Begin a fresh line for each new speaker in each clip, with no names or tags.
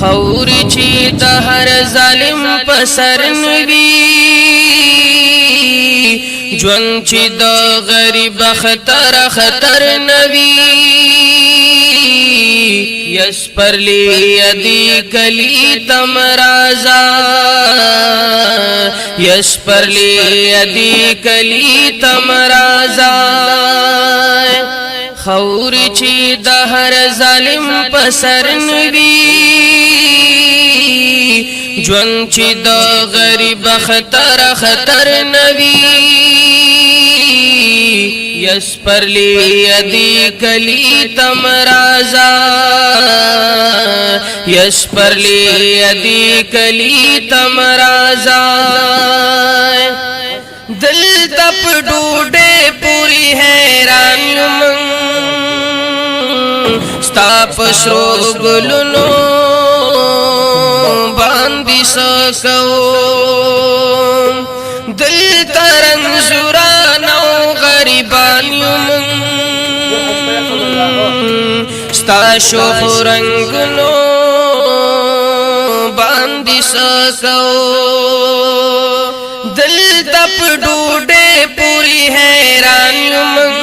خوري چې د هر ظالم په سر نوي ژوند چې د غریب خطر نوي یس پر لیدی کلی تم رازا یس پر لیدی کلی تم رازا خوري چې د هر ظالم په سر نوي ژوند چې د غریب خطر نوي یس پر لیدی کلی تم رازا یس پر لیدی کلی تم رازا دل تپ ډوډه پوری حیران یم ستا پسرو گلونو باندې سکو دل ترنزوران او غریبان یم ستا شوخ رنگونو باندې سکو دل تپ ډوډه پوری حیران یم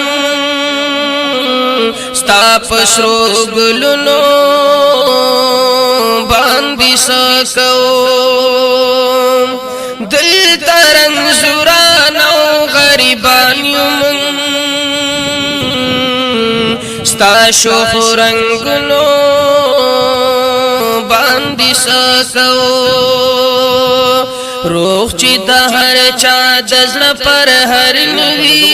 ستا پسرو گلونو باندې سکو دل ترنزوران او غریبان یم ستا شوخ رنگونو باندې سکو روح چې د هر چا د زړه پر هر نوي